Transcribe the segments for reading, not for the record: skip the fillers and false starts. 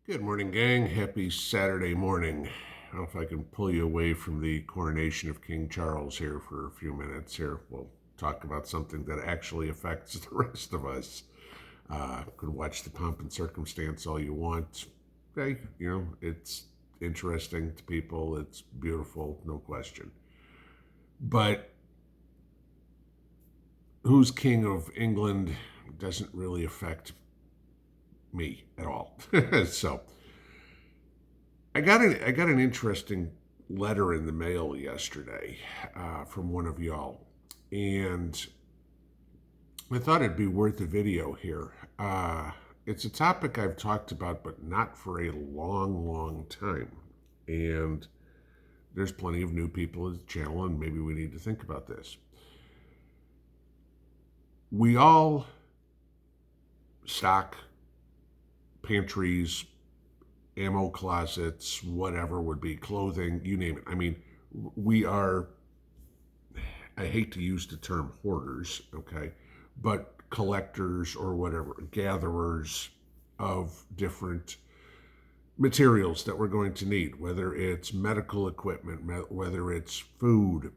Good morning, gang. Happy Saturday morning. I don't know if I can pull you away from the coronation of King Charles here for a few minutes here. We'll talk about something that actually affects the rest of us. You can watch the pomp and circumstance all you want. Okay, it's interesting to people. It's beautiful, no question. But who's king of England doesn't really affect me at all. So I got an interesting letter in the mail yesterday from one of y'all, and I thought it'd be worth a video here. It's a topic I've talked about, but not for a long, long time, and there's plenty of new people at the channel, and maybe we need to think about this. We all stock pantries, ammo closets, whatever would be, clothing, you name it. I mean, we are, I hate to use the term hoarders, okay, but collectors or whatever, gatherers of different materials that we're going to need, whether it's medical equipment, whether it's food,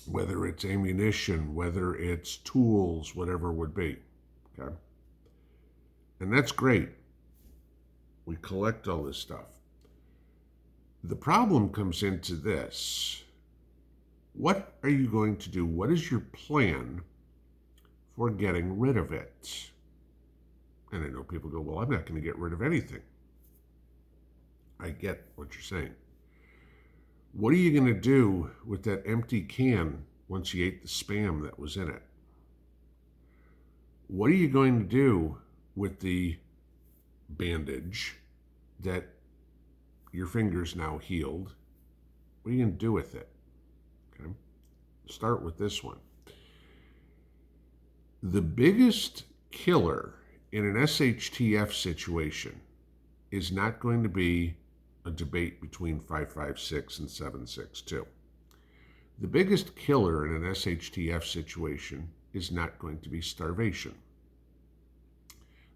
whether it's ammunition, whether it's tools, whatever it would be, okay? And that's great. We collect all this stuff. The problem comes into this. What are you going to do? What is your plan for getting rid of it? And I know people go, well, I'm not going to get rid of anything. I get what you're saying. What are you going to do with that empty can once you ate the Spam that was in it? What are you going to do with the bandage that your finger's now healed? What are you going to do with it? Okay. Start with this one. The biggest killer in an SHTF situation is not going to be a debate between 556 and 762. The biggest killer in an SHTF situation is not going to be starvation.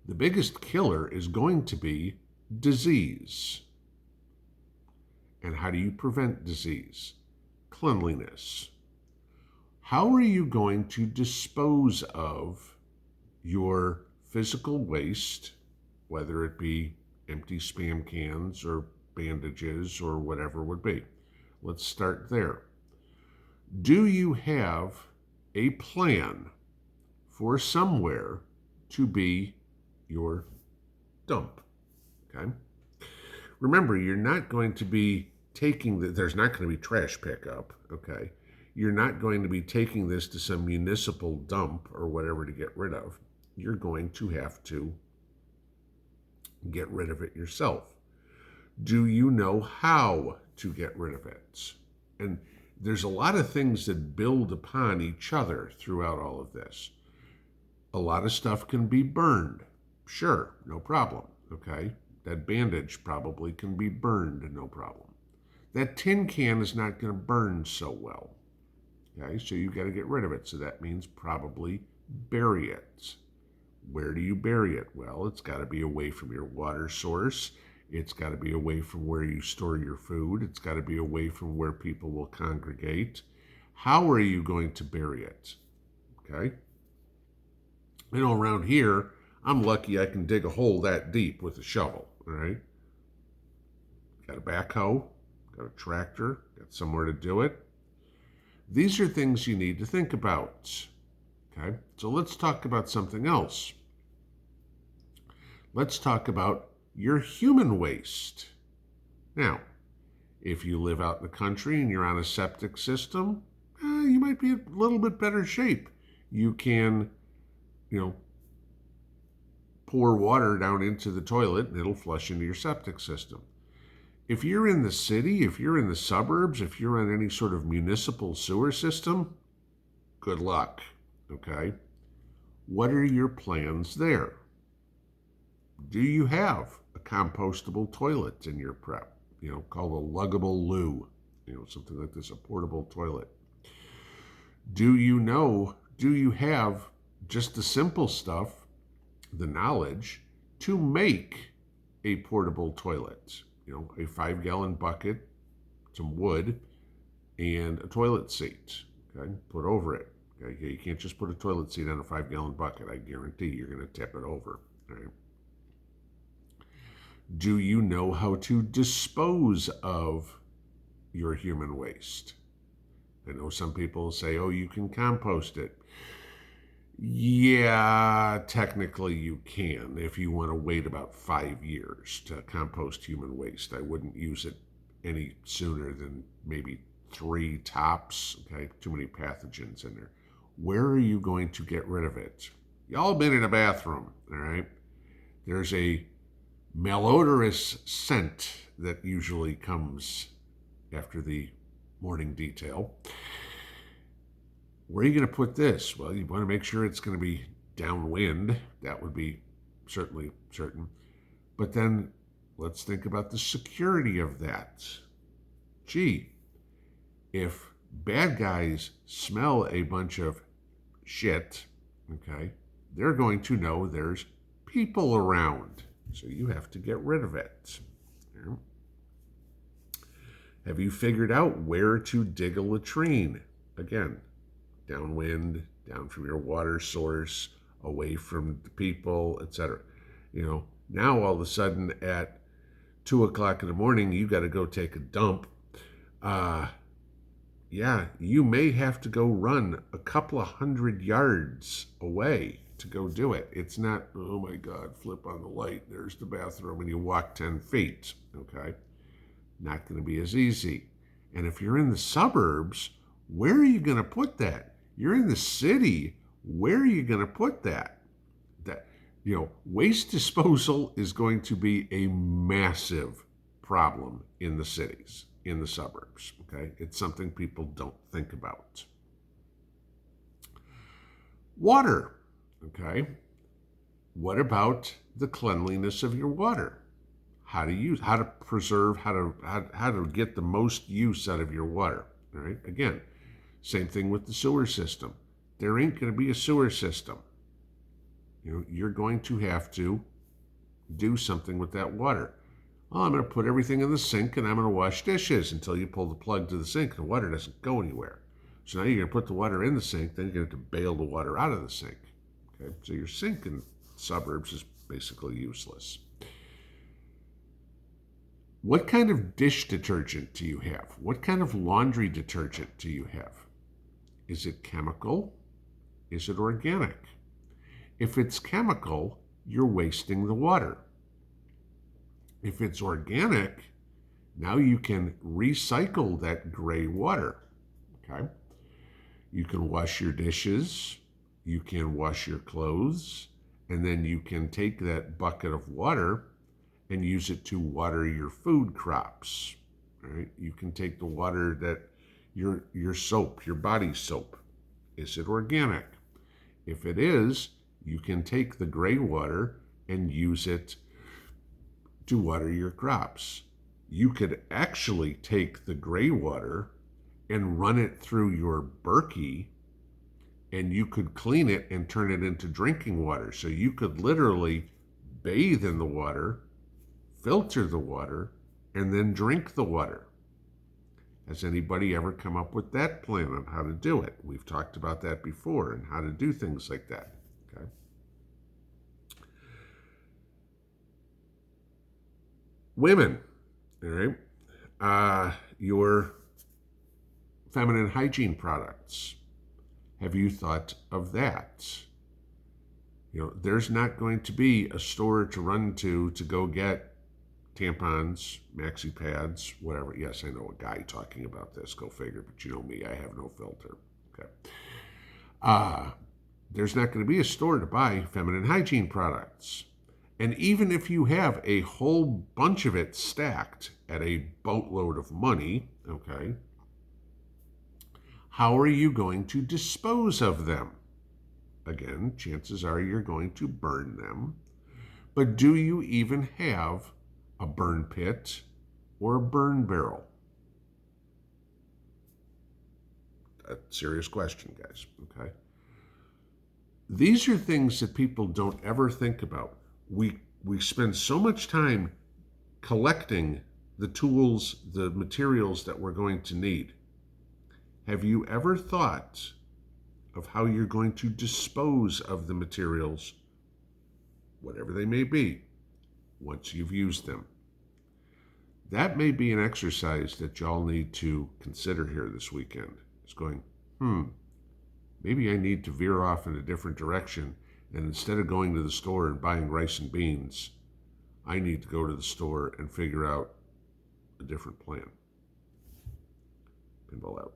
The biggest killer is going to be disease. And how do you prevent disease? Cleanliness. How are you going to dispose of your physical waste, whether it be empty Spam cans or bandages or whatever it would be? Let's start there. Do you have a plan for somewhere to be your dump? Okay. Remember, you're not going to be there's not going to be trash pickup. Okay. You're not going to be taking this to some municipal dump or whatever to get rid of. You're going to have to get rid of it yourself. Do you know how to get rid of it? And there's a lot of things that build upon each other throughout all of this. A lot of stuff can be burned. Sure, no problem, okay? That bandage probably can be burned, no problem. That tin can is not going to burn so well, okay? So you got to get rid of it. So that means probably bury it. Where do you bury it? Well, it's got to be away from your water source. It's got to be away from where you store your food. It's got to be away from where people will congregate. How are you going to bury it? Okay? Around here, I'm lucky I can dig a hole that deep with a shovel, all right? Got a backhoe, got a tractor, got somewhere to do it. These are things you need to think about, okay? So let's talk about something else. Let's talk about your human waste. Now, if you live out in the country and you're on a septic system, you might be in a little bit better shape. You can, pour water down into the toilet and it'll flush into your septic system. If you're in the city, if you're in the suburbs, if you're on any sort of municipal sewer system, good luck, okay? What are your plans there? Do you have a compostable toilet in your prep? Called a luggable loo, something like this, a portable toilet. Do you have just the simple stuff, the knowledge to make a portable toilet. A 5-gallon bucket, some wood, and a toilet seat. Okay, put over it. Okay, you can't just put a toilet seat on a 5-gallon bucket. I guarantee you're going to tip it over. All right. Do you know how to dispose of your human waste? I know some people say, oh, you can compost it. Yeah, technically you can if you want to wait about 5 years to compost human waste. I wouldn't use it any sooner than maybe 3 tops. Okay, too many pathogens in there. Where are you going to get rid of it? Y'all been in a bathroom, all right? There's a malodorous scent that usually comes after the morning detail. Where are you going to put this? Well, you want to make sure it's going to be downwind. That would be certainly certain. But then let's think about the security of that. Gee, if bad guys smell a bunch of shit, okay, they're going to know there's people around. So you have to get rid of it. Yeah. Have you figured out where to dig a latrine? Again, downwind, down from your water source, away from the people, etc. Now all of a sudden at 2 o'clock in the morning, you got to go take a dump. You may have to go run a couple of 100 yards away to go do it. It's not, oh my God, flip on the light, there's the bathroom, and you walk 10 feet, okay? Not going to be as easy. And if you're in the suburbs, where are you going to put that? You're in the city, where are you going to put that? Waste disposal is going to be a massive problem in the cities, in the suburbs, okay? It's something people don't think about. Water, okay? What about the cleanliness of your water? How to preserve, how to get the most use out of your water, all right? Again, same thing with the sewer system. There ain't going to be a sewer system. You're going to have to do something with that water. Oh, I'm going to put everything in the sink and I'm going to wash dishes until you pull the plug to the sink and the water doesn't go anywhere. So now you're going to put the water in the sink, then you're going to have to bail the water out of the sink. Okay, so your sink in suburbs is basically useless. What kind of dish detergent do you have? What kind of laundry detergent do you have? Is it chemical? Is it organic? If it's chemical, you're wasting the water. If it's organic, now you can recycle that gray water, okay? You can wash your dishes, you can wash your clothes, and then you can take that bucket of water and use it to water your food crops, right? You can take the water that your soap, your body soap. Is it organic? If it is, you can take the gray water and use it to water your crops. You could actually take the gray water and run it through your Berkey, and you could clean it and turn it into drinking water. So you could literally bathe in the water, filter the water, and then drink the water. Has anybody ever come up with that plan on how to do it? We've talked about that before and how to do things like that. Okay. Women, all right, your feminine hygiene products. Have you thought of that? There's not going to be a store to run to go get tampons, maxi pads, whatever. Yes, I know a guy talking about this, go figure, but you know me, I have no filter. Okay. There's not going to be a store to buy feminine hygiene products. And even if you have a whole bunch of it stacked at a boatload of money, okay, how are you going to dispose of them? Again, chances are you're going to burn them. But do you even have a burn pit or a burn barrel? A serious question, guys, okay? These are things that people don't ever think about. We we spend so much time collecting the tools, the materials that we're going to need. Have you ever thought of how you're going to dispose of the materials, whatever they may be, once you've used them? That may be an exercise that y'all need to consider here this weekend. It's going, maybe I need to veer off in a different direction, and instead of going to the store and buying rice and beans, I need to go to the store and figure out a different plan. Pinball out.